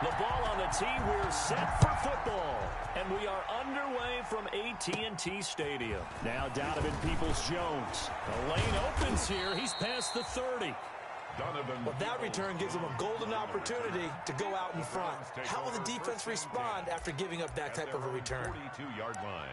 The ball on the tee. We're set for football. And we are underway from AT&T Stadium. Now Donovan Peoples-Jones. The lane opens here. He's past the 30. Well, that return gives them a golden opportunity to go out in front. How will the defense respond after giving up that type of a return? 42-yard line.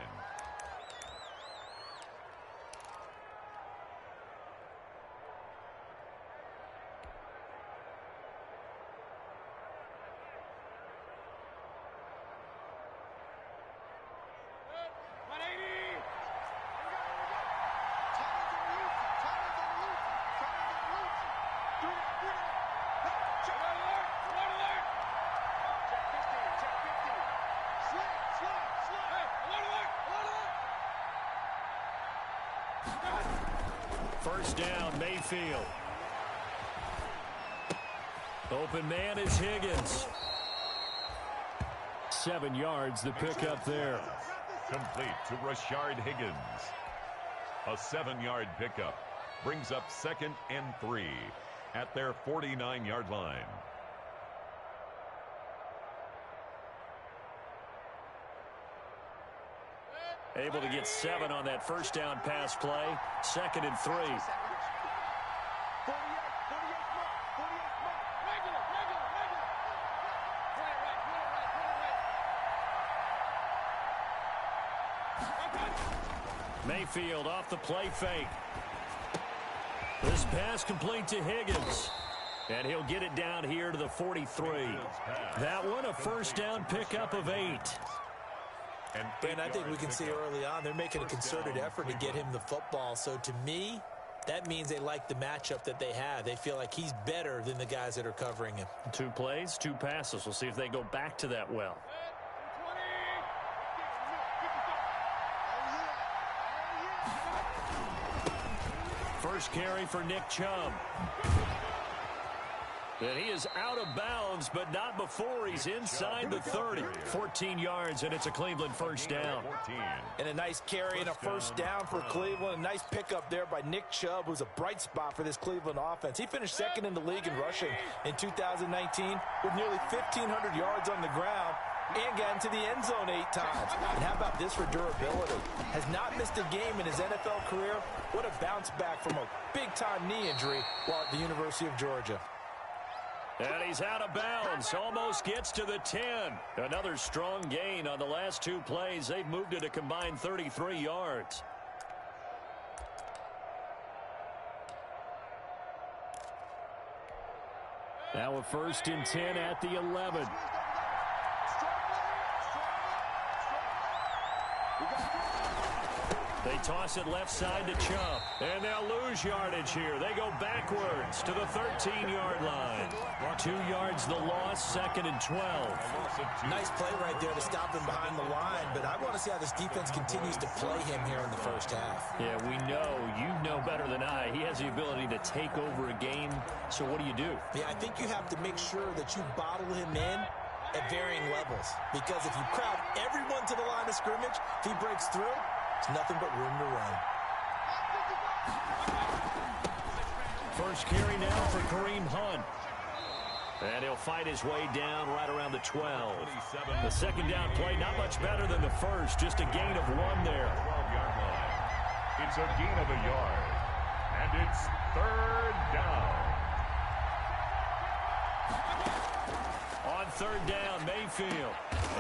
First down, Mayfield. Open man is Higgins. 7 yards, the pickup there. Complete to Rashard Higgins. A 7-yard pickup brings up 2nd and 3 at their 49-yard line. Able to get 7 on that first down pass play. 2nd and 3. Mayfield off the play fake. This pass complete to Higgins. And he'll get it down here to the 43. That one a first down pickup of 8. And I think we can see early on they're making a concerted effort to get him the football. So to me, that means they like the matchup that they have. They feel like he's better than the guys that are covering him. 2 plays, 2 passes. We'll see if they go back to that well. First carry for Nick Chubb. And he is out of bounds, but not before he's inside the 30. 14 yards, and it's a Cleveland first down. And a nice carry and a first down for Cleveland. A nice pickup there by Nick Chubb, who's a bright spot for this Cleveland offense. He finished 2nd in the league in rushing in 2019 with nearly 1,500 yards on the ground and got into the end zone 8 times. And how about this for durability? Has not missed a game in his NFL career. What a bounce back from a big-time knee injury while at the University of Georgia. And he's out of bounds. Almost gets to the 10. Another strong gain on the last 2 plays. They've moved it a combined 33 yards. Now a 1st and 10 at the 11. They toss it left side to Chubb. And they'll lose yardage here. They go backwards to the 13-yard line. 2 yards the loss, 2nd and 12. Nice play right there to stop him behind the line, but I want to see how this defense continues to play him here in the first half. Yeah, we know. You know better than I. He has the ability to take over a game, so what do? Yeah, I think you have to make sure that you bottle him in at varying levels, because if you crowd everyone to the line of scrimmage, if he breaks through, it's nothing but room to run. First carry now for Kareem Hunt. And he'll fight his way down right around the 12. The second down play, not much better than the first. Just a gain of 1 there. 12-yard line. It's a gain of a yard. And it's 3rd down. On 3rd down, Mayfield.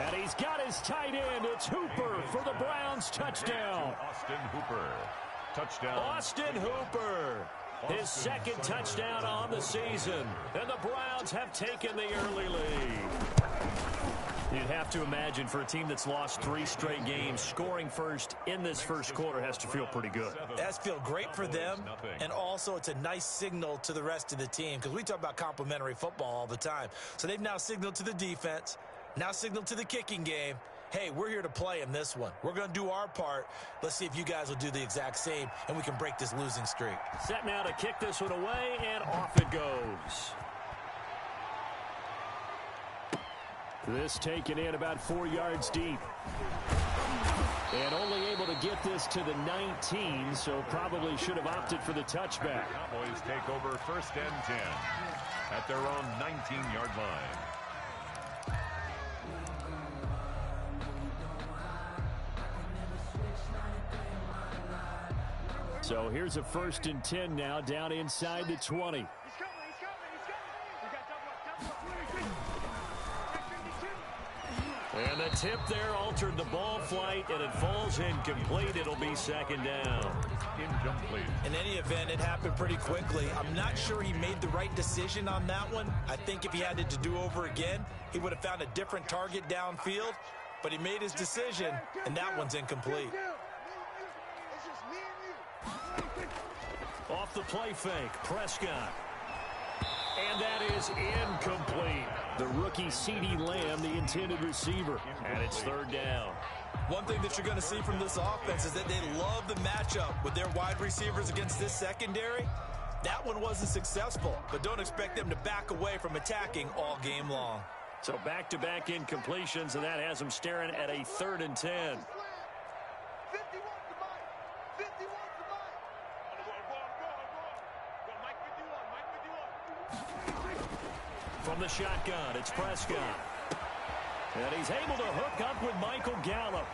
And he's got his tight end. It's Hooper for the Browns touchdown. Austin Hooper. Touchdown. Austin Hooper. His 2nd touchdown on the season. And the Browns have taken the early lead. You'd have to imagine for a team that's lost 3 straight games, scoring first in this first quarter has to feel pretty good. That's feel great for them, and also it's a nice signal to the rest of the team, because we talk about complimentary football all the time. So they've now signaled to the defense, now signaled to the kicking game, hey, we're here to play in this one. We're going to do our part. Let's see if you guys will do the exact same, and we can break this losing streak. Set now to kick this one away, and off it goes. This taken in about 4 yards deep. And only able to get this to the 19, so probably should have opted for the touchback. Cowboys take over 1st and 10 at their own 19-yard line. So here's a 1st and 10 now, down inside the 20. And the tip there altered the ball flight, and it falls incomplete. It'll be 2nd down. Incomplete. In any event, it happened pretty quickly. I'm not sure he made the right decision on that one. I think if he had it to do over again, he would have found a different target downfield. But he made his decision, and that one's incomplete. Off the play fake, Prescott. And that is incomplete. The rookie CeeDee Lamb, the intended receiver. And it's 3rd down. One thing that you're going to see from this offense is that they love the matchup with their wide receivers against this secondary. That one wasn't successful, but don't expect them to back away from attacking all game long. So back-to-back incompletions, and that has them staring at a 3rd and 10. From the shotgun, it's Prescott. And he's able to hook up with Michael Gallup.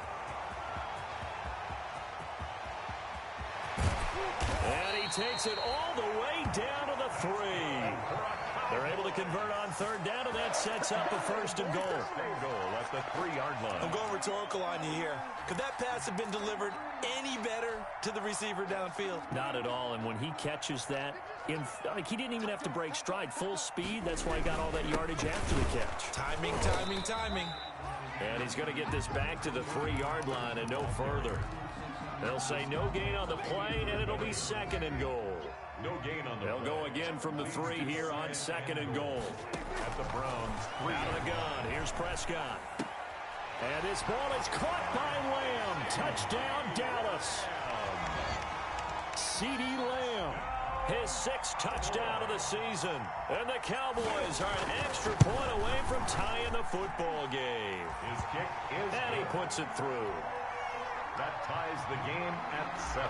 And he takes it all the way down to the 3. They're able to convert on 3rd down, and that sets up a 1st and goal. Goal at the 3-yard line. I'm going rhetorical on you here. Could that pass have been delivered any better to the receiver downfield? Not at all, and when he catches that, he didn't even have to break stride. Full speed, that's why he got all that yardage after the catch. Timing, timing, timing. And he's going to get this back to the 3-yard line and no further. They'll say no gain on the play, and it'll be 2nd and goal. No gain on the They'll go again from the 3 here on 2nd and goal. At the Browns, 3. Out of the gun, here's Prescott. And this ball is caught by Lamb. Touchdown, Dallas. CeeDee Lamb, his 6th touchdown of the season. And the Cowboys are an extra point away from tying the football game. His kick is And he puts it through. That ties the game at 7.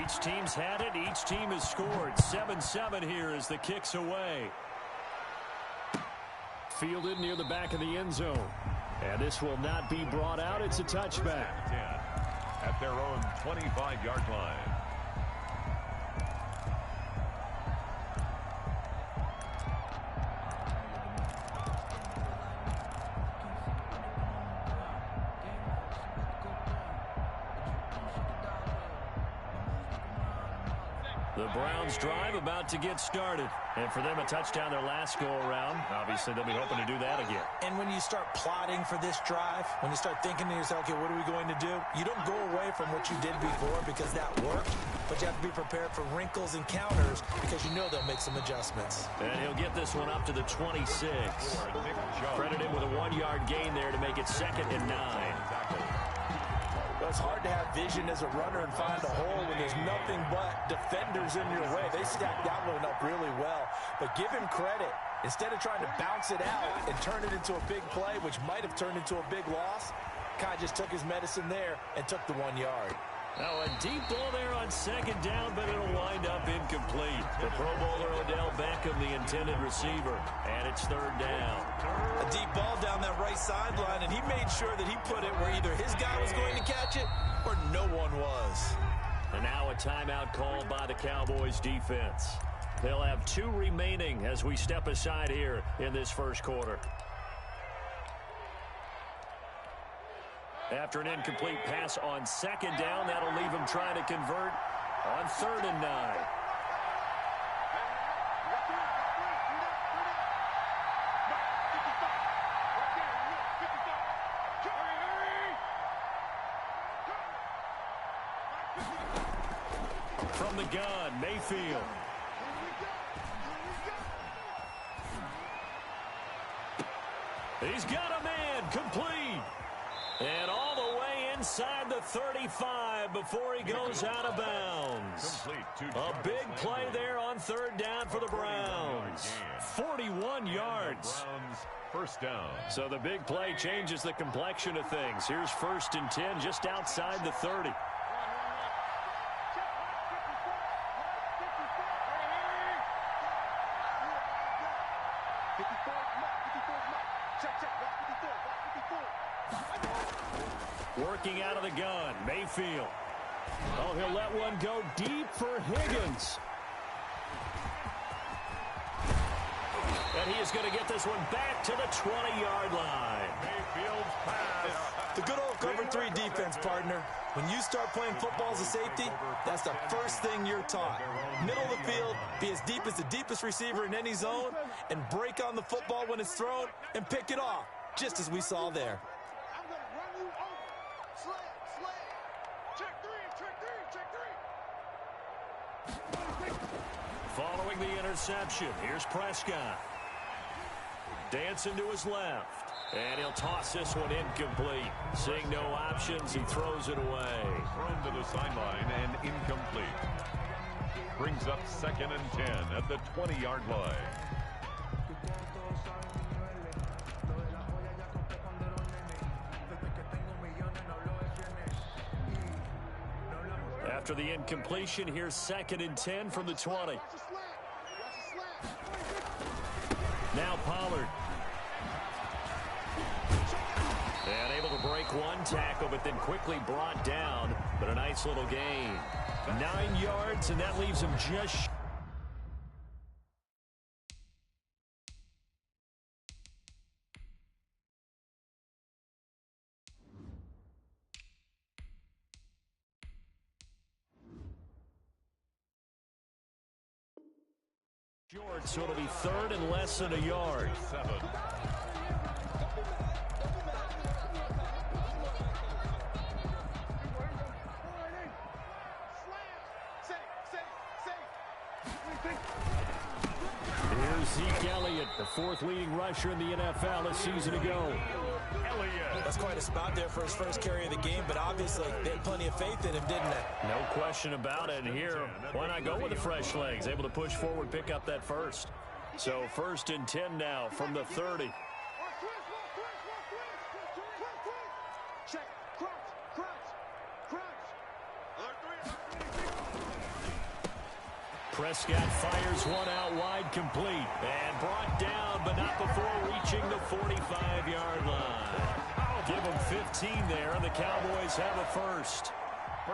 Each team's had it. Each team has scored. 7-7 here as the kick's away. Fielded near the back of the end zone. And this will not be brought out. It's a touchback. 10 at their own 25-yard line. The Browns drive about to get started. And for them, a touchdown their last go-around. Obviously, they'll be hoping to do that again. And when you start plotting for this drive, when you start thinking to yourself, okay, what are we going to do? You don't go away from what you did before because that worked, but you have to be prepared for wrinkles and counters because you know they'll make some adjustments. And he'll get this one up to the 26. Credit him with a 1-yard gain there to make it 2nd and 9. Well, it's hard to have vision as a runner and find a hole when there's nothing but defenders in your way. They stacked that one up really well. But give him credit. Instead of trying to bounce it out and turn it into a big play, which might have turned into a big loss, kind of just took his medicine there and took the 1 yard. Now a deep ball there on 2nd down, but it'll wind up incomplete. The Pro Bowler Odell Beckham, the intended receiver, and it's 3rd down. A deep ball down that right sideline, and he made sure that he put it where either his guy was going to catch it or no one was. And now a timeout called by the Cowboys defense. They'll have 2 remaining as we step aside here in this 1st quarter. After an incomplete pass on 2nd down, that'll leave him trying to convert on 3rd and 9. From the gun, Mayfield. He's got a man, complete. And all the way inside the 35 before he goes out of bounds. A big play there on 3rd down for the Browns. 41 yards. First down. So the big play changes the complexion of things. Here's 1st and 10 just outside the 30. Working out of the gun, Mayfield. Oh, he'll let one go deep for Higgins. And he is going to get this one back to the 20-yard line. Mayfield's pass. The good old cover 3 defense, partner. When you start playing football as a safety, that's the first thing you're taught. Middle of the field, be as deep as the deepest receiver in any zone, and break on the football when it's thrown and pick it off, just as we saw there. I'm going to run you over. Slam. Check three. Following the interception, here's Prescott. Dancing to his left. And he'll toss this one incomplete. Seeing no options, he throws it away. Thrown to the sideline and incomplete. Brings up 2nd and 10 at the 20-yard line. After the incompletion, here's 2nd and 10 from the 20. Now Pollard. And able to break one tackle, but then quickly brought down. But a nice little gain. 9 yards, and that leaves him just... short, so it'll be 3rd and less than a yard. 7. Here's Zeke Elliott, the 4th leading rusher in the NFL a season ago. That's quite a spot there for his first carry of the game, but obviously they had plenty of faith in him, didn't they? No question about it. And here, why not go with the fresh legs? Able to push forward, pick up that first. So 1st and 10 now from the 30. Check. Prescott fires one out wide, complete. And brought down, but not before reaching the 45-yard line. Give them 15 there, and the Cowboys have a first.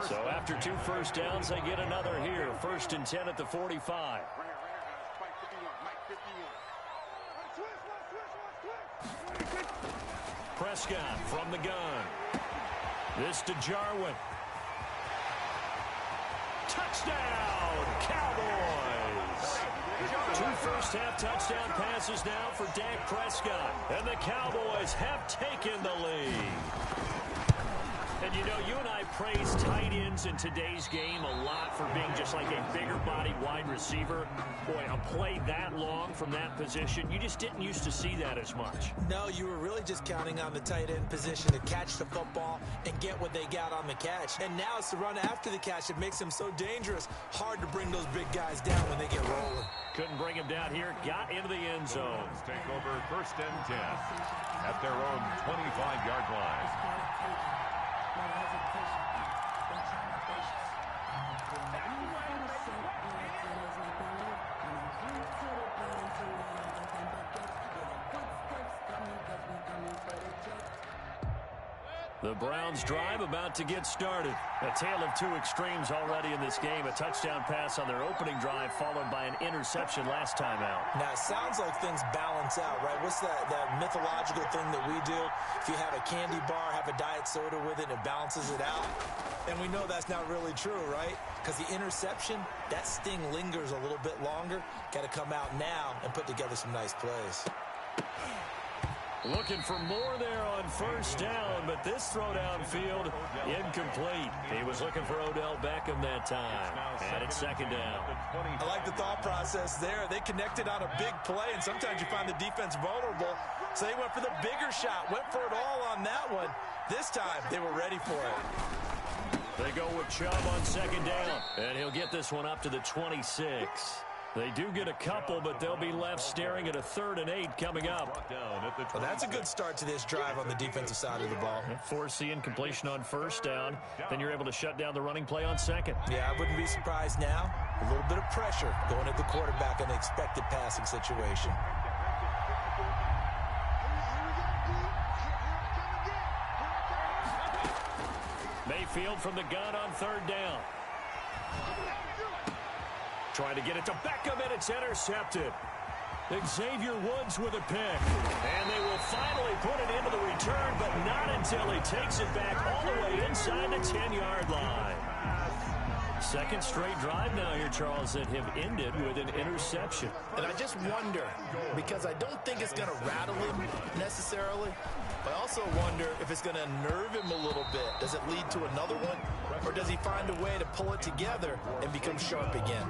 So after 2 first downs, they get another here. 1st and 10 at the 45. Prescott from the gun. This to Jarwin. Touchdown, Cowboys! 2 first-half touchdown passes now for Dak Prescott. And the Cowboys have taken the lead. And, you know, you and I praise tight ends in today's game a lot for being just like a bigger-body wide receiver. Boy, a play that long from that position, you just didn't used to see that as much. No, you were really just counting on the tight end position to catch the football and get what they got on the catch. And now it's the run after the catch that makes him so dangerous. Hard to bring those big guys down when they get rolling. Couldn't bring him down here. Got into the end zone. Take over 1st and 10 at their own 25-yard line. The Browns drive about to get started. A tale of 2 extremes already in this game. A touchdown pass on their opening drive followed by an interception last time out. Now, it sounds like things balance out, right? What's that mythological thing that we do? If you have a candy bar, have a diet soda with it, it balances it out. And we know that's not really true, right? Because the interception, that sting lingers a little bit longer. Got to come out now and put together some nice plays. Looking for more there on 1st down, but this throw downfield incomplete. He was looking for Odell Beckham that time. And it's 2nd down. I like the thought process there. They connected on a big play, and sometimes you find the defense vulnerable. So they went for the bigger shot, went for it all on that one. This time, they were ready for it. They go with Chubb on 2nd down, and he'll get this one up to the 26. They do get a couple, but they'll be left staring at a 3rd and 8 coming up. Well, that's a good start to this drive on the defensive side of the ball. Force the incompletion on 1st down. Then you're able to shut down the running play on 2nd. Yeah, I wouldn't be surprised now. A little bit of pressure going at the quarterback in an expected passing situation. Mayfield from the gun on third down. Trying to get it to Beckham, and it's intercepted. Xavier Woods with a pick. And they will finally put it into the return, but not until he takes it back all the way inside the 10-yard line. Second straight drive now here, Charles, that have ended with an interception. And I just wonder, because I don't think it's going to rattle him necessarily, but I also wonder if it's going to nerve him a little bit. Does it lead to another one? Or does he find a way to pull it together and become sharp again?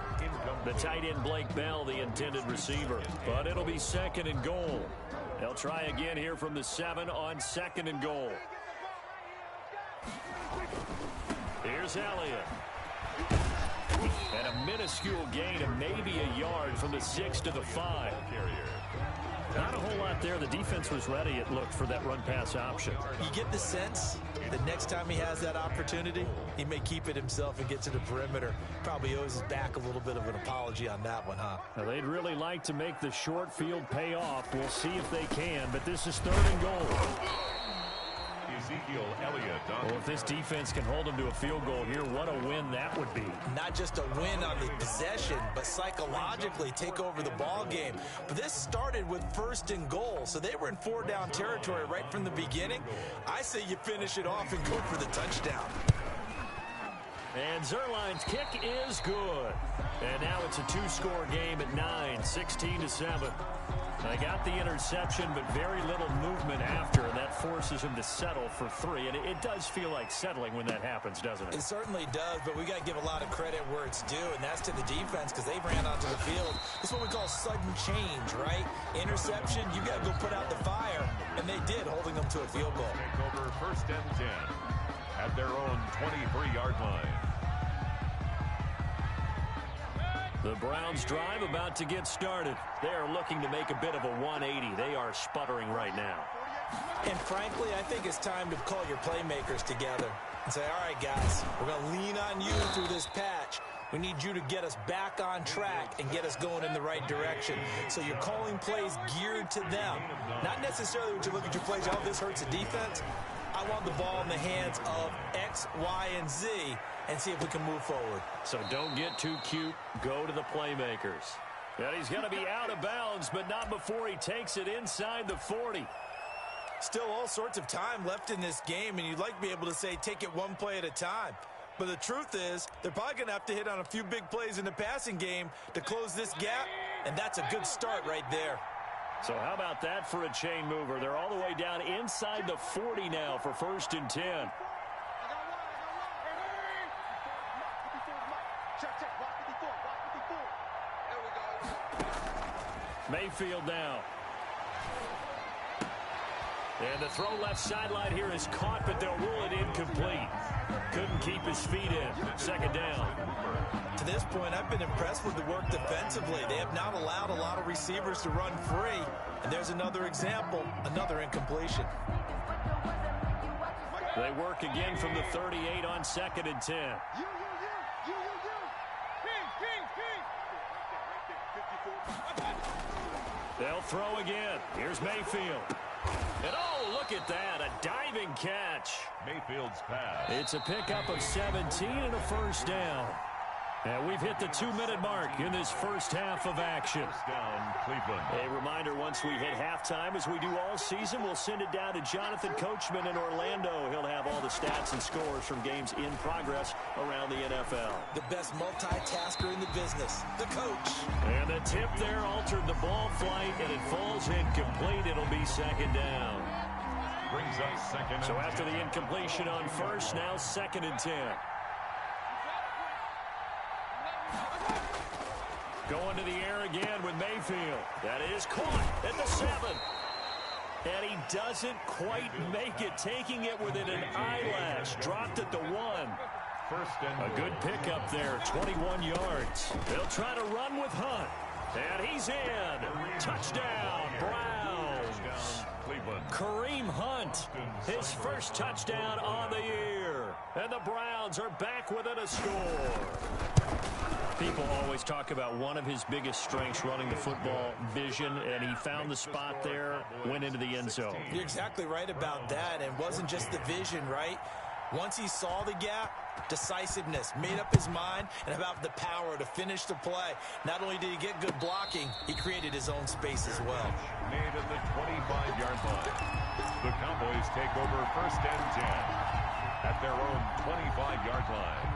The tight end, Blake Bell, the intended receiver. But it'll be second and goal. They'll try again here from the 7 on second and goal. Here's Elliott. And a minuscule gain of maybe a yard from the 6 to the 5. Not a whole lot there. The defense was ready, it looked, for that run-pass option. You get the sense that next time he has that opportunity, he may keep it himself and get to the perimeter. Probably owes his back a little bit of an apology on that one, huh? Now, they'd really like to make the short field pay off. We'll see if they can, but this is third and goal. Ezekiel Elliott. Well, if this defense can hold them to a field goal here, what a win that would be. Not just a win on the possession, but psychologically take over the ball game. But this started with first and goal, so they were in 4-down territory right from the beginning. I say you finish it off and go for the touchdown. And Zerline's kick is good. And now it's a 2-score game at 9, 16-7. They got the interception, but very little movement after, and that forces him to settle for 3. And it does feel like settling when that happens, doesn't it? It certainly does, but we got to give a lot of credit where it's due, and that's to the defense because they ran onto the field. It's what we call sudden change, right? Interception, you got to go put out the fire, and they did, holding them to a field goal. Take over first and 10 at their own 23-yard line. The Browns drive about to get started. They are looking to make a bit of a 180. They are sputtering right now. And frankly, I think it's time to call your playmakers together and say, all right, guys, we're going to lean on you through this patch. We need you to get us back on track and get us going in the right direction. So you're calling plays geared to them. Not necessarily when you look at your plays, oh, this hurts the defense. I want the ball in the hands of X, Y, and Z and see if we can move forward. So don't get too cute. Go to the playmakers. And he's going to be out of bounds, but not before he takes it inside the 40. Still all sorts of time left in this game, and you'd like to be able to say take it one play at a time. But the truth is, they're probably going to have to hit on a few big plays in the passing game to close this gap, and that's a good start right there. So how about that for a chain mover? They're all the way down inside the 40 now for first and 10. Mayfield now. And the throw left sideline here is caught, but they'll rule it incomplete. Couldn't keep his feet in. Second down. To this point, I've been impressed with the work defensively. They have not allowed a lot of receivers to run free. And there's another example, another incompletion. They work again from the 38 on second and 10. They'll throw again. Here's Mayfield. And oh, look at that, a diving catch. Mayfield's pass. It's a pickup of 17 and a first down. And we've hit the 2-minute mark in this first half of action. First down, Cleveland. A reminder, once we hit halftime, as we do all season, we'll send it down to Jonathan Coachman in Orlando. He'll have all the stats and scores from games in progress around the NFL. The best multitasker in the business, the coach. And the tip there altered the ball flight, and it falls incomplete. It'll be second down. Brings up second. So after the incompletion on first, now second and 10. Going to the air again with Mayfield. That is caught at the 7. And he doesn't quite make it, taking it within an eyelash. Dropped at the 1. First and a good pickup there, 21 yards. They'll try to run with Hunt. And he's in. Touchdown, Browns. Cleveland. Kareem Hunt, his first touchdown on the year. And the Browns are back within a score. People always talk about one of his biggest strengths, running the football, vision, and he found the spot there, went into the end zone. You're exactly right about that, and it wasn't just the vision, right? Once he saw the gap, decisiveness, made up his mind, and about the power to finish the play. Not only did he get good blocking, he created his own space as well. Made at the 25-yard line. The Cowboys take over 1st and 10 at their own 25-yard line.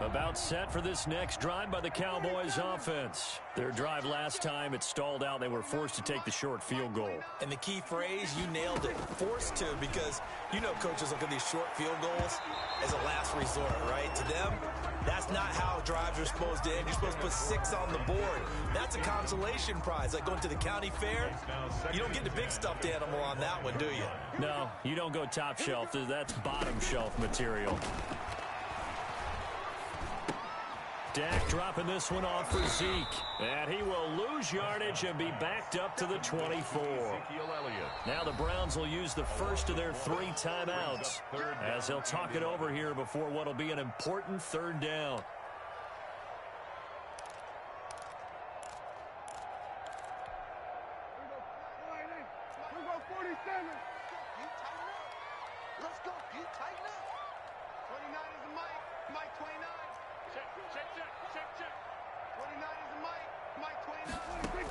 About set for this next drive by the Cowboys offense. Their drive last time, it stalled out. They were forced to take the short field goal. And the key phrase, you nailed it, forced to, because you know coaches look at these short field goals as a last resort, right? To them, that's not how drives are supposed to end. You're supposed to put 6 on the board. That's a consolation prize, like going to the county fair. You don't get the big stuffed animal on that one, do you? No, you don't go top shelf. That's bottom shelf material. Dak dropping this one off for Zeke. And he will lose yardage and be backed up to the 24. Now the Browns will use the first of their 3 timeouts as they'll talk it over here before what will be an important 3rd down. We go 47. Let's go. You tighten up. 29 is the Mike. Mike 29. Check. 29 is the Mike. 29.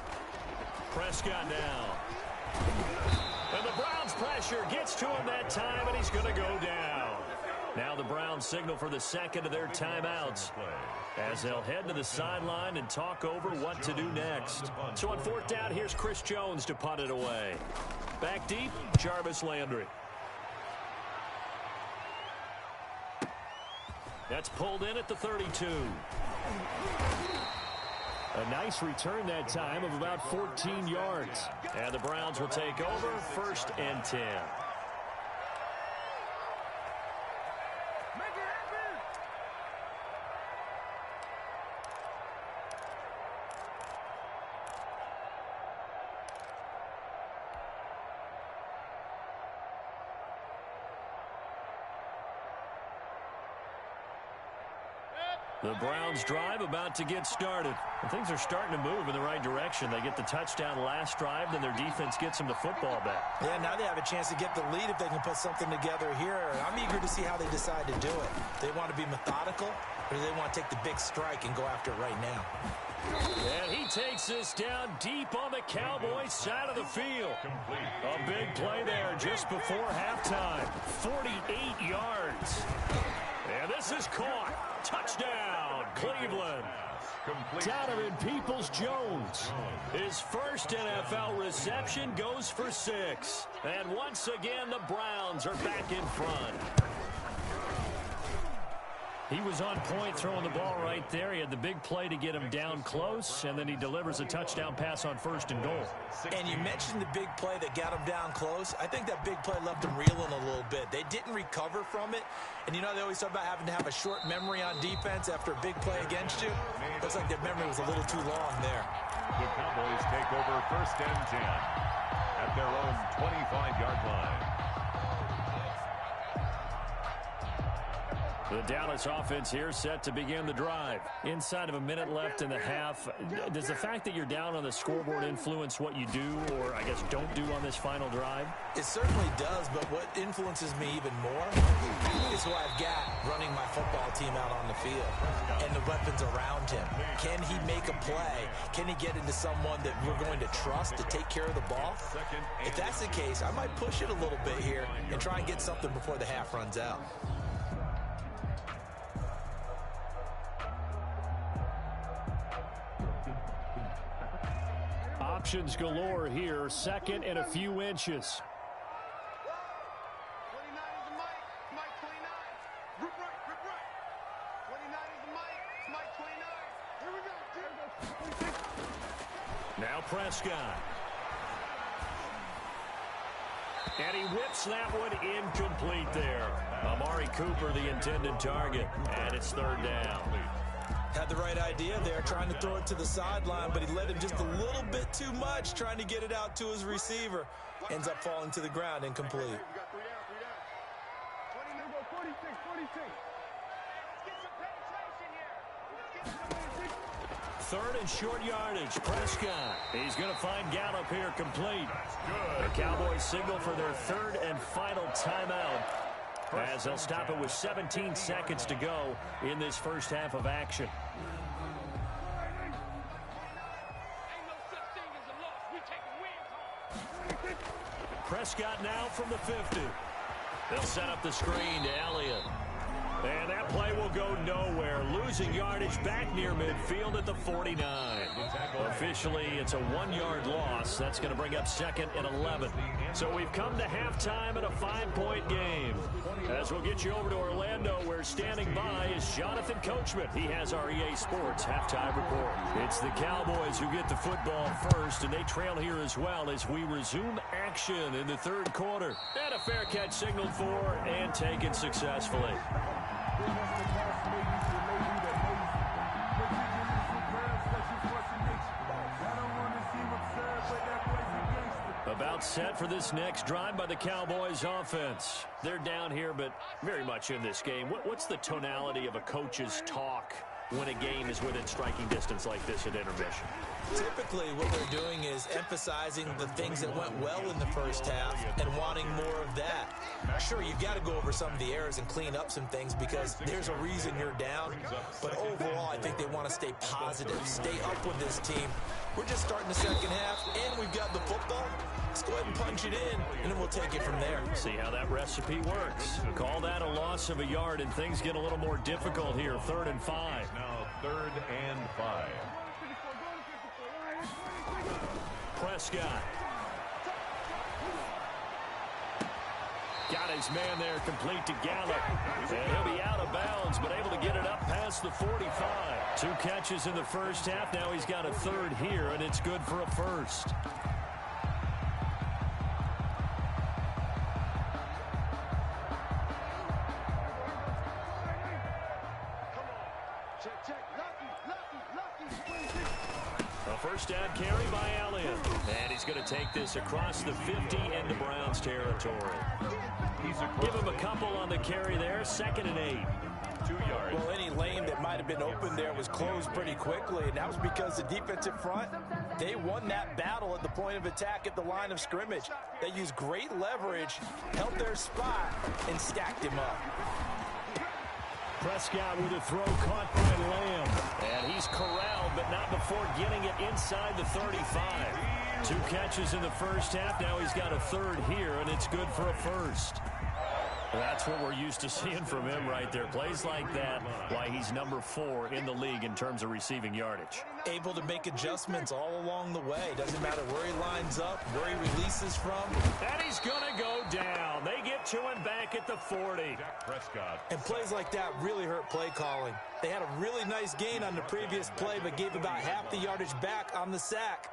Prescott down. And the Browns pressure gets to him that time, and he's going to go down. Now the Browns signal for the second of their timeouts as they'll head to the sideline and talk over what to do next. So on 4th down, here's Chris Jones to punt it away. Back deep, Jarvis Landry. That's pulled in at the 32. A nice return that time of about 14 yards. And the Browns will take over 1st and 10. The Browns drive about to get started. And things are starting to move in the right direction. They get the touchdown last drive, then their defense gets them the football back. Yeah, now they have a chance to get the lead if they can put something together here. I'm eager to see how they decide to do it. They want to be methodical, or do they want to take the big strike and go after it right now? And he takes this down deep on the Cowboys side of the field. A big play there just before halftime. 48 yards. And this is caught. Touchdown, Cleveland. Donovan Peoples-Jones. His first NFL reception goes for 6. And once again, the Browns are back in front. He was on point throwing the ball right there. He had the big play to get him down close, and then he delivers a touchdown pass on 1st and goal. And you mentioned the big play that got him down close. I think that big play left him reeling a little bit. They didn't recover from it. And you know, they always talk about having to have a short memory on defense after a big play against you. Looks like their memory was a little too long there. The Cowboys take over 1st and 10 at their own 25-yard line. The Dallas offense here set to begin the drive. Inside of a minute left in the half. Does the fact that you're down on the scoreboard influence what you do, or I guess don't do on this final drive? It certainly does, but what influences me even more is who I've got running my football team out on the field and the weapons around him. Can he make a play? Can he get into someone that we're going to trust to take care of the ball? If that's the case, I might push it a little bit here and try and get something before the half runs out. Options galore here. 2nd and a few inches. 29 is the Mike. Mike 29. Rip right. 29 is the Mike. Mike 29. Here we go. Now Prescott. And he whips that one incomplete there. Amari Cooper, the intended target. And it's 3rd down. Had the right idea there, trying to throw it to the sideline, but he let him just a little bit too much, trying to get it out to his receiver. Ends up falling to the ground, incomplete. We got 3 down. 20, 46. Let's get some penetration here. third and short yardage. Prescott. He's going to find Gallup here complete. The Cowboys signal for their third and final timeout, as they'll stop it with 17 seconds to go in this first half of action. Prescott now from the 50. They'll set up the screen to Elliott. And that play will go nowhere. Losing yardage back near midfield at the 49. Officially, it's a 1-yard loss. That's going to bring up 2nd and 11. So we've come to halftime in a 5-point game. As we'll get you over to Orlando, where standing by is Jonathan Coachman. He has our EA Sports halftime report. It's the Cowboys who get the football first, and they trail here as well as we resume action in the third quarter. And a fair catch signaled for and taken successfully. About set for this next drive by the Cowboys offense. They're down here, but very much in this game. What's the tonality of a coach's talk when a game is within striking distance like this at intermission? Typically, what they're doing is emphasizing the things that went well in the first half and wanting more of that. Sure, you've got to go over some of the errors and clean up some things because there's a reason you're down. But overall, I think they want to stay positive, stay up with this team. We're just starting the second half, and we've got the football. Let's go ahead and punch it in, and then we'll take it from there. See how that recipe works. Call that a loss of a yard, and things get a little more difficult here. 3rd and 5. Now 3rd and 5. Prescott. Got his man there complete to Gallup. And he'll be out of bounds, but able to get it up past the 45. 2 catches in the first half. Now he's got a third here, and it's good for a first. A first down carry by Elliott. And he's going to take this across the 50 into Browns territory. Give him a couple on the carry there. 2nd and 8. 2 yards. Well, any lane that might have been open there was closed pretty quickly, and that was because the defensive front, they won that battle at the point of attack at the line of scrimmage. They used great leverage, held their spot, and stacked him up. Prescott with a throw caught by Lamb. And he's corralled, but not before getting it inside the 35. 2 catches in the first half. Now he's got a third here, and it's good for a first. That's what we're used to seeing from him right there. Plays like that, why he's number 4 in the league in terms of receiving yardage. Able to make adjustments all along the way. Doesn't matter where he lines up, where he releases from. And he's going to go down. They get to him back at the 40. Prescott. And plays like that really hurt play calling. They had a really nice gain on the previous play, but gave about half the yardage back on the sack.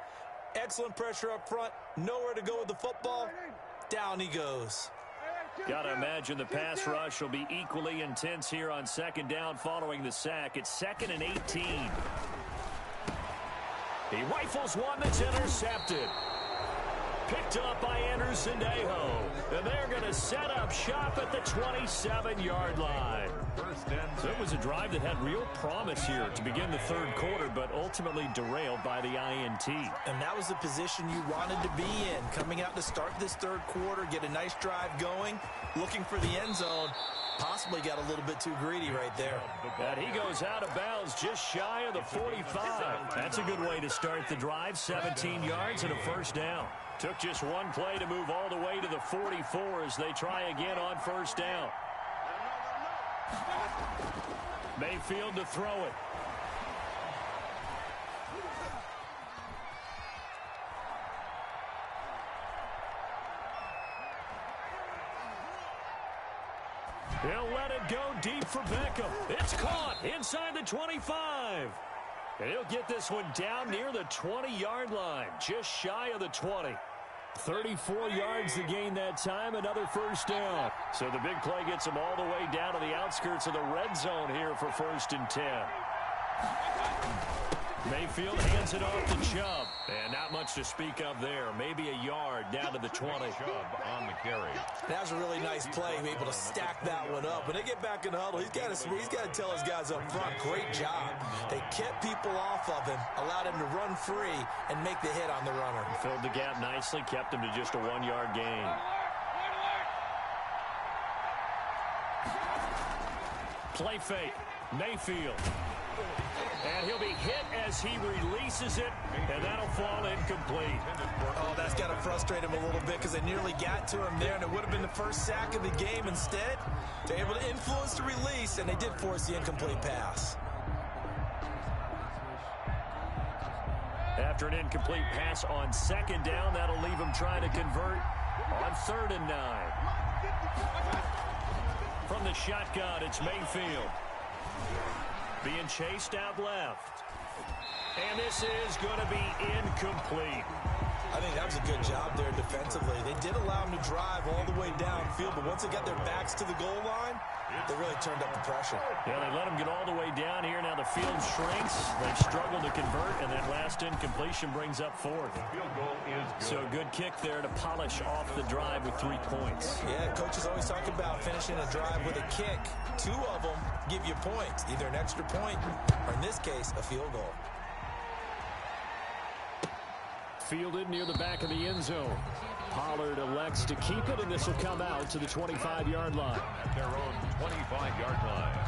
Excellent pressure up front. Nowhere to go with the football. Down he goes. Got to imagine the pass rush will be equally intense here on 2nd down following the sack. It's 2nd and 18. He rifles one that's intercepted. Picked up by Anderson-Dejo. And they're going to set up shop at the 27-yard line. So it was a drive that had real promise here to begin the third quarter, but ultimately derailed by the INT. And that was the position you wanted to be in. Coming out to start this third quarter, get a nice drive going, looking for the end zone. Possibly got a little bit too greedy right there. And he goes out of bounds just shy of the 45. That's a good way to start the drive. 17 yards and a first down. Took just one play to move all the way to the 44 as they try again on first down. Mayfield to throw it. He'll let it go deep for Beckham. It's caught inside the 25. And he'll get this one down near the 20-yard line, just shy of the 20. 34 yards to gain that time, another first down. So the big play gets him all the way down to the outskirts of the red zone here for 1st and 10. Mayfield hands it off to Chubb. And not much to speak of there. Maybe a yard down to the 20. Chubb on the carry. That was a really nice play, able to stack that one up. When they get back in the huddle, he's got to tell his guys up front, great job. They kept people off of him, allowed him to run free, and make the hit on the runner. Filled the gap nicely, kept him to just a 1-yard gain. Play fake. Mayfield. And he'll be hit as he releases it, and that'll fall incomplete. Oh, that's got to frustrate him a little bit because they nearly got to him there, and it would have been the first sack of the game. Instead, they're able to influence the release, and they did force the incomplete pass. After an incomplete pass on second down, that'll leave him trying to convert on 3rd and 9. From the shotgun, it's Mayfield. Being chased out left. And this is going to be incomplete. I think that was a good job there defensively. They did allow him to drive all the way downfield, but once they got their backs to the goal line, they really turned up the pressure. Yeah, they let him get all the way down here. Now the field shrinks. They've struggled to convert, and that last incompletion brings up 4th. Field goal is good. So a good kick there to polish off the drive with 3 points. Yeah, coaches always talk about finishing a drive with a kick. 2 of them give you points, either an extra point or, in this case, a field goal. Fielded near the back of the end zone. Pollard elects to keep it, and this will come out to the 25-yard line. At their own 25-yard line.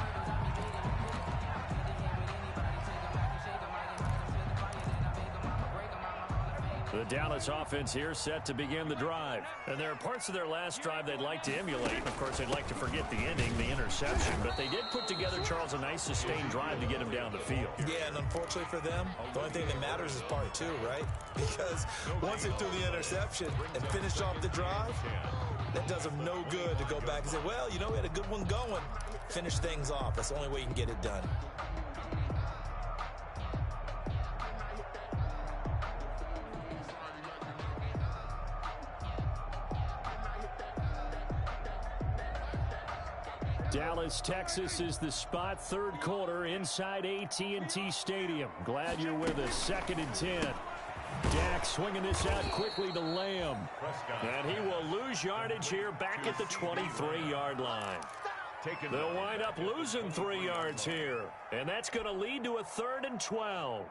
The Dallas offense here set to begin the drive. And there are parts of their last drive they'd like to emulate. Of course, they'd like to forget the ending, the interception. But they did put together, Charles, a nice sustained drive to get him down the field. Yeah, and unfortunately for them, the only thing that matters is part 2, right? Because once they threw the interception and finished off the drive, that does them no good to go back and say, well, you know, we had a good one going. Finish things off. That's the only way you can get it done. Dallas, Texas is the spot. 3rd quarter inside AT&T Stadium. Glad you're with us. 2nd and 10. Dak swinging this out quickly to Lamb. And he will lose yardage here back at the 23-yard line. They'll wind up losing 3 yards here. And that's going to lead to a 3rd and 12.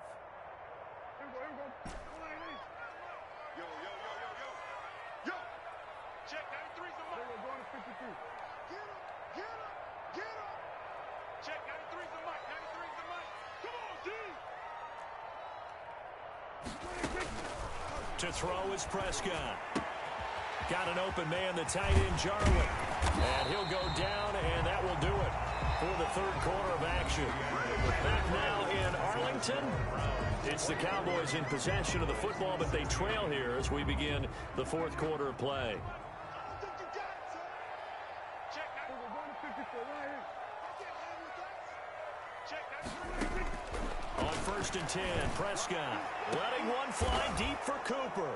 To throw is Prescott. Got an open man, the tight end, Jarwin. And he'll go down, and that will do it for the 3rd quarter of action. Back now in Arlington. It's the Cowboys in possession of the football, but they trail here as we begin the 4th quarter of play. On 1st and 10, Prescott letting one fly deep for Cooper.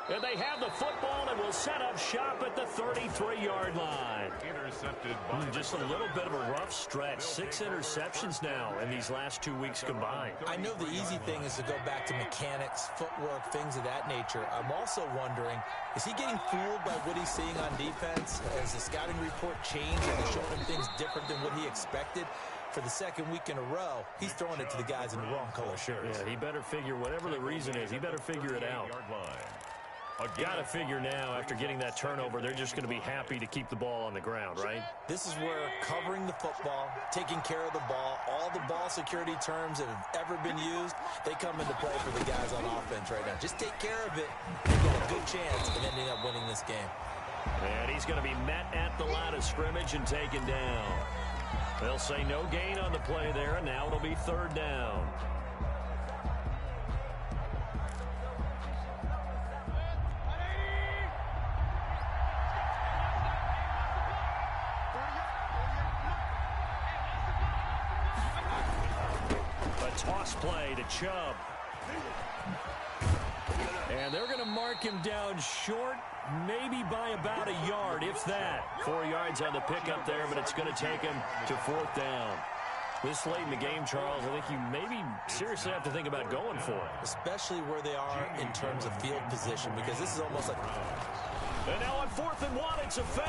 And they have the football and will set up shop at the 33-yard line. Intercepted by just a little bit of a rough stretch. 6 interceptions now in these last 2 weeks combined. I know the easy thing is to go back to mechanics, footwork, things of that nature. I'm also wondering, is he getting fooled by what he's seeing on defense? Has the scouting report changed? Are they showing him things different than what he expected? For the 2nd week in a row, he's throwing it to the guys in the wrong color shirts. Yeah, he better figure, whatever the reason is, he better figure it out. Got to figure now, after getting that turnover, they're just going to be happy to keep the ball on the ground, right? This is where covering the football, taking care of the ball, all the ball security terms that have ever been used, they come into play for the guys on offense right now. Just take care of it, you got a good chance of ending up winning this game. And he's going to be met at the line of scrimmage and taken down. They'll say no gain on the play there, and now it'll be 3rd down. A toss play to Chubb. And they're going to mark him down short, maybe by about a yard, if that. 4 yards on the pickup there, but it's going to take him to 4th down. This late in the game, Charles, I think you maybe seriously have to think about going for it. Especially where they are in terms of field position, because this is almost like... And now on 4th and 1, it's a fake.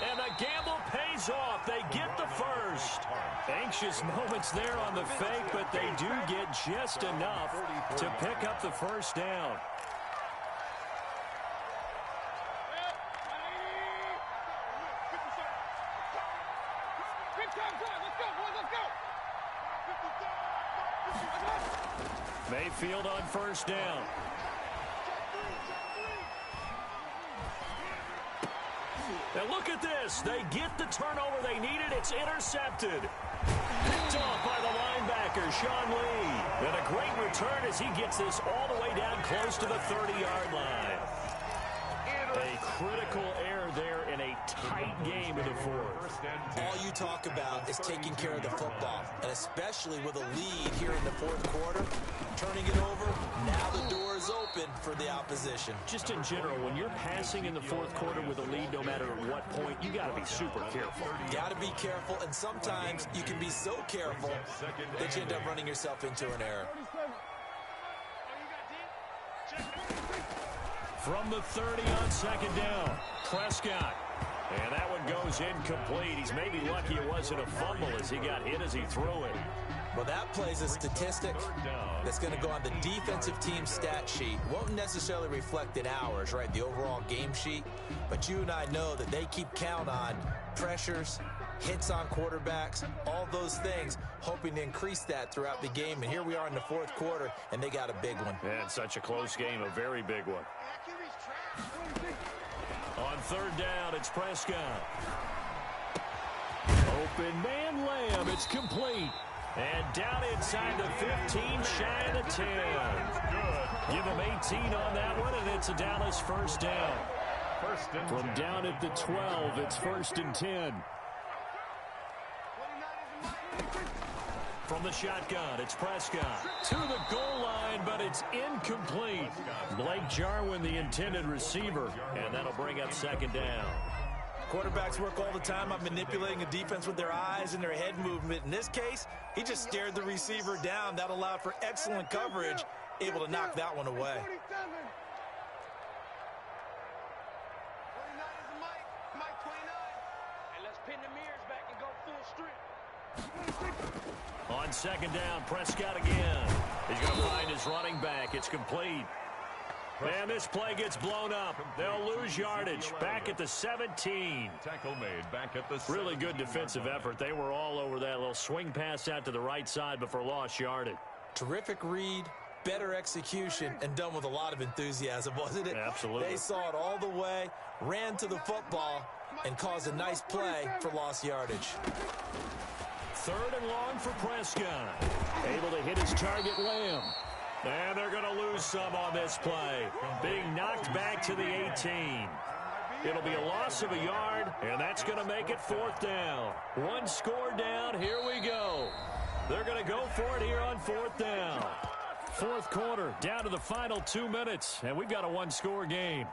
And the gamble pays off. They get the first. Anxious moments there on the fake, but they do get just enough to pick up the first down. Mayfield on first down. And look at this. They get the turnover they needed. It's intercepted. Picked off by the linebacker, Sean Lee. And a great return as he gets this all the way down close to the 30-yard line. A critical error there in a tight game in the fourth. All you talk about is taking care of the football, and especially with a lead here in the fourth quarter, turning it over, now the door is open for the opposition. Just in general, when you're passing in the fourth quarter with a lead, no matter at what point, you got to be super careful. Got to be careful, and sometimes you can be so careful that you end up running yourself into an error. From the 30 on second down, Prescott. And that one goes incomplete. He's maybe lucky it wasn't a fumble as he got hit as he threw it. Well, that plays a statistic that's going to go on the defensive team stat sheet. Won't necessarily reflect in ours, right, the overall game sheet. But you and I know that they keep count on pressures, hits on quarterbacks, all those things, hoping to increase that throughout the game. And here we are in the fourth quarter, and they got a big one. And such a close game, a very big one. On third down, it's Prescott. Open man Lamb, it's complete. And down inside the 15, shy of the 10. Give him 18 on that one, and it's a Dallas first down. From down at the 12, it's 1st and 10. From the shotgun, it's Prescott to the goal line, but it's incomplete. Blake Jarwin, the intended receiver, and that'll bring up second down. Quarterbacks work all the time on manipulating a defense with their eyes and their head movement. In this case, he just stared the receiver down. That allowed for excellent coverage, able to knock that one away. On second down, Prescott again. He's going to find his running back. It's complete. And this play gets blown up. They'll lose yardage. Back at the 17. Tackle made back at the 17. Really good defensive effort. They were all over that little swing pass out to the right side before lost yardage. Terrific read, better execution, and done with a lot of enthusiasm, wasn't it? Absolutely. They saw it all the way, ran to the football, and caused a nice play for lost yardage. Third and long for Prescott. Able to hit his target, Lamb. And they're going to lose some on this play. Being knocked back to the 18. It'll be a loss of a yard, and that's going to make it 4th down. One score down. Here we go. They're going to go for it here on 4th down. Fourth quarter, down to the final 2 minutes, and we've got a one-score game.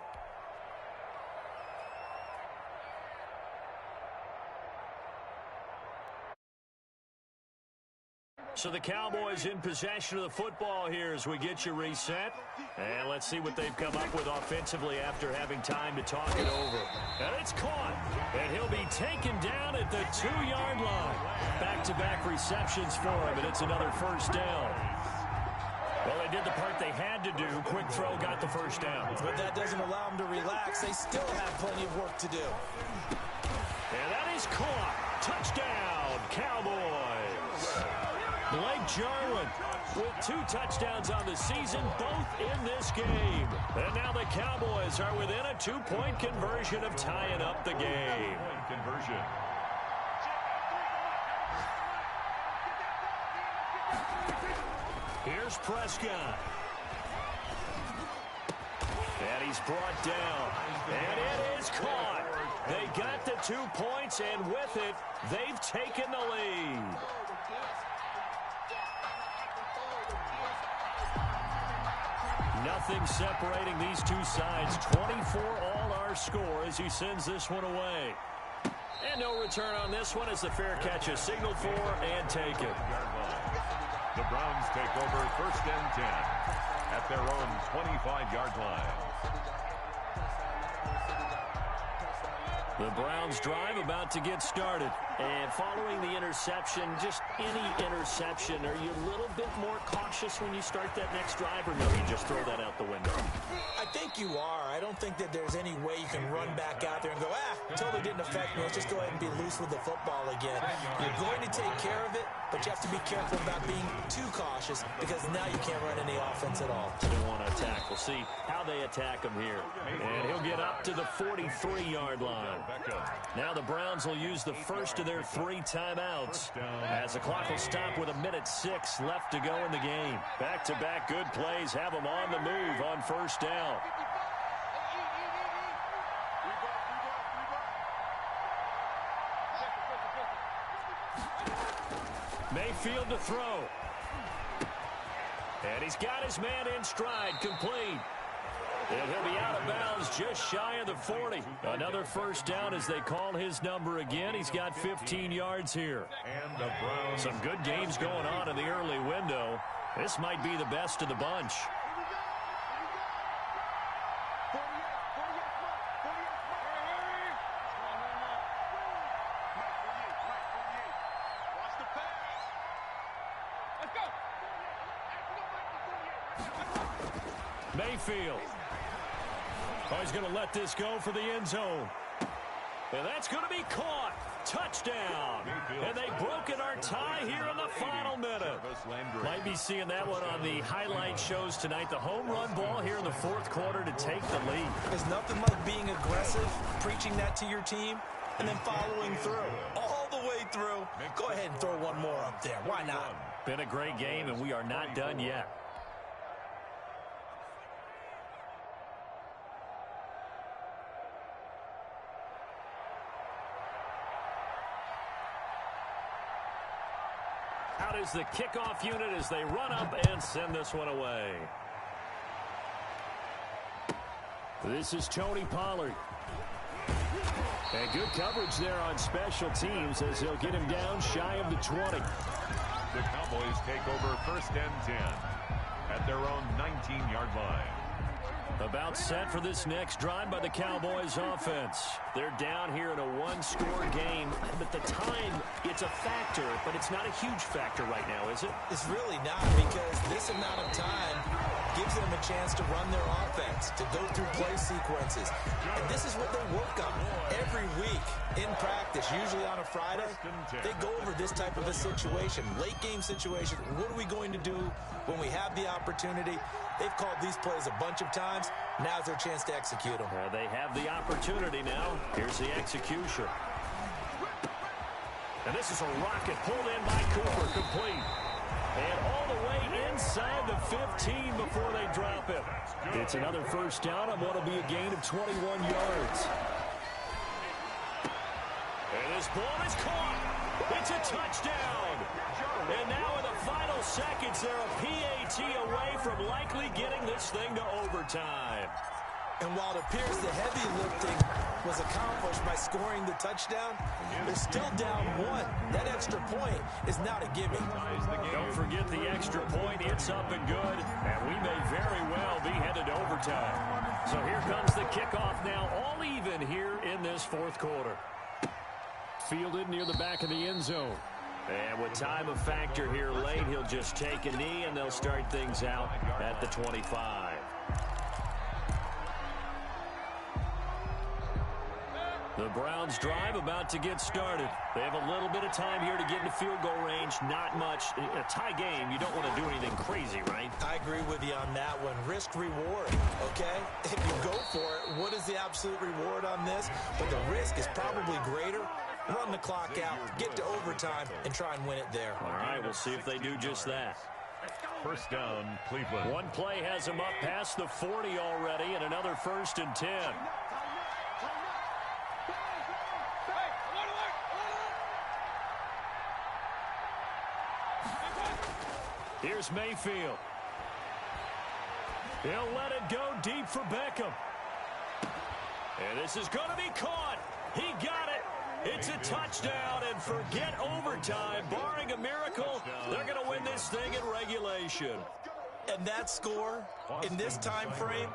So the Cowboys in possession of the football here as we get you reset. And let's see what they've come up with offensively after having time to talk it over. And it's caught. And he'll be taken down at the 2-yard line. Back-to-back receptions for him, and it's another first down. Well, they did the part they had to do. Quick throw got the first down. But that doesn't allow them to relax. They still have plenty of work to do. And that is caught. Touchdown, Cowboys. Blake Jarwin with 2 touchdowns on the season, both in this game. And now the Cowboys are within a 2-point conversion of tying up the game. Conversion. Here's Prescott. And he's brought down. And it is caught. They got the 2 points, and with it, they've taken the lead. Nothing separating these two sides. 24 all our score as he sends this one away. And no return on this one as the fair catch is signaled for and taken. The Browns take over 1st and 10 at their own 25-yard line. The Browns drive about to get started. And following the interception, just any interception, are you a little bit more cautious when you start that next drive, or no, you just throw that out the window? I think you are. I don't think that there's any way you can run back out there and go, totally didn't affect me. Let's just go ahead and be loose with the football again. You're going to take care of it, but you have to be careful about being too cautious because now you can't run any offense at all. They want to attack. We'll see how they attack him here. And he'll get up to the 43-yard line. Now the Browns will use the first of their 3 timeouts as the clock will stop with 1:06 left to go in the game. Back-to-back good plays have them on the move on 1st down. Mayfield to throw. And he's got his man in stride, complete. And he'll be out of bounds just shy of the 40. Another 1st down as they call his number again. He's got 15 yards here. And the Browns. Some good games going on in the early window. This might be the best of the bunch. Mayfield. Oh, he's going to let this go for the end zone. And that's going to be caught. Touchdown. And they've broken our tie here in the final minute. Might be seeing that one on the highlight shows tonight. The home run ball here in the 4th quarter to take the lead. There's nothing like being aggressive, preaching that to your team, and then following through. All the way through. Go ahead and throw one more up there. Why not? Been a great game, and we are not done yet. Out is the kickoff unit as they run up and send this one away. This is Tony Pollard. And good coverage there on special teams as they'll get him down shy of the 20. The Cowboys take over 1st and 10 at their own 19-yard line. About set for this next drive by the Cowboys offense. They're down here in a 1-score game, but the time, it's a factor, but it's not a huge factor right now, is it? It's really not, because this amount of time gives them a chance to run their offense, to go through play sequences. And this is what they work on every week in practice, usually on a Friday. They go over this type of a situation, late game situation. What are we going to do when we have the opportunity? They've called these plays a bunch of times. Now's their chance to execute them. They have the opportunity now. Here's the execution. And this is a rocket pulled in by Cooper, complete. And all the way inside the 15 before they drop it. It's another 1st down on what will be a gain of 21 yards. And this ball is caught. It's a touchdown. And now in the final seconds, they're a PAT away from likely getting this thing to overtime. And while it appears the heavy lifting was accomplished by scoring the touchdown, they're still down 1. That extra point is not a gimme. Don't forget the extra point. It's up and good. And we may very well be headed to overtime. So here comes the kickoff now, all even here in this 4th quarter. Fielded near the back of the end zone. And with time a factor here late, he'll just take a knee, and they'll start things out at the 25. The Browns drive about to get started. They have a little bit of time here to get into field goal range. Not much. In a tie game, you don't want to do anything crazy, right? I agree with you on that one. Risk reward, okay? If you go for it, what is the absolute reward on this? But the risk is probably greater. Run the clock out, get to overtime, and try and win it there. All right, we'll see if they do just that. 1st down, Cleveland. One play has them up past the 40 already, and another 1st and 10. Here's Mayfield. He'll let it go deep for Beckham. And this is going to be caught. He got it. It's a touchdown, and forget overtime. Barring a miracle, they're going to win this thing in regulation. And that score, in this time frame,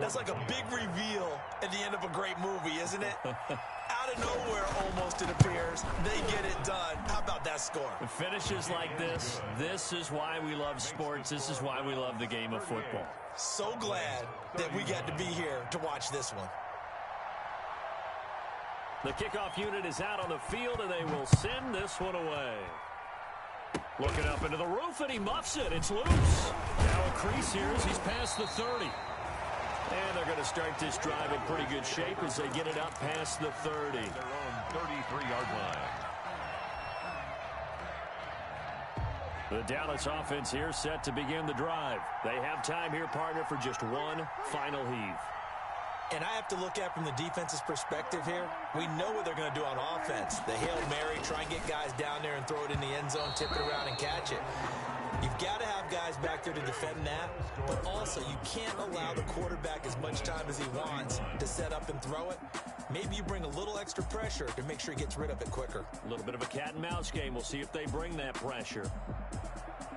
that's like a big reveal at the end of a great movie, isn't it? Out of nowhere, almost, it appears, they get it done. How about that score? The finishes like this is why we love sports. This is why we love the game of football. So glad that we got to be here to watch this one. The kickoff unit is out on the field, and they will send this one away. Looking up into the roof, and he muffs it. It's loose. Now a crease here as he's past the 30. And they're going to start this drive in pretty good shape as they get it up past the 30. Their own 33-yard line. The Dallas offense here set to begin the drive. They have time here, partner, for just one final heave. And I have to look at from the defense's perspective here. We know what they're going to do on offense. The Hail Mary, try and get guys down there and throw it in the end zone, tip it around and catch it. You've got to have guys back there to defend that, but also you can't allow the quarterback as much time as he wants to set up and throw it. Maybe you bring a little extra pressure to make sure he gets rid of it quicker. A little bit of a cat and mouse game. We'll see if they bring that pressure.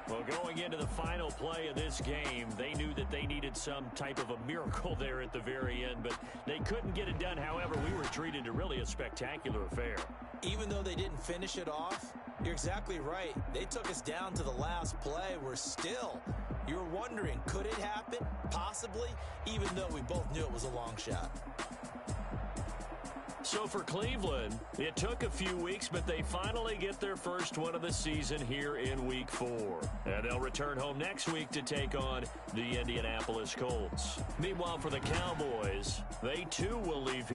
Well, going into the final play of this game, they knew that they needed some type of a miracle there at the very end, but they couldn't get it done. However, we were treated to really a spectacular affair. Even though they didn't finish it off, you're exactly right. They took us down to the last play. We're still, you're wondering, could it happen? Possibly, even though we both knew it was a long shot. So for Cleveland, it took a few weeks, but they finally get their first one of the season here in Week 4. And they'll return home next week to take on the Indianapolis Colts. Meanwhile, for the Cowboys, they too will leave